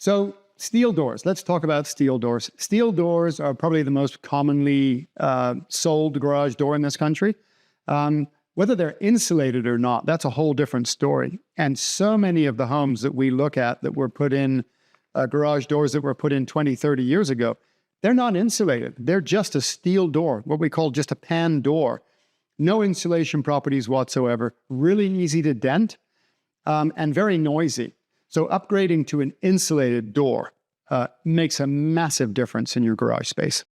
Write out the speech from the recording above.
So steel doors, let's talk about steel doors. Steel doors are probably the most commonly sold garage door in this country. Whether they're insulated or not, that's a whole different story. And so many of the homes that we look at that were put in, garage doors that were put in 20, 30 years ago, they're not insulated. They're just a steel door, what we call just a pan door. No insulation properties whatsoever, really easy to dent, and very noisy. So upgrading to an insulated door makes a massive difference in your garage space.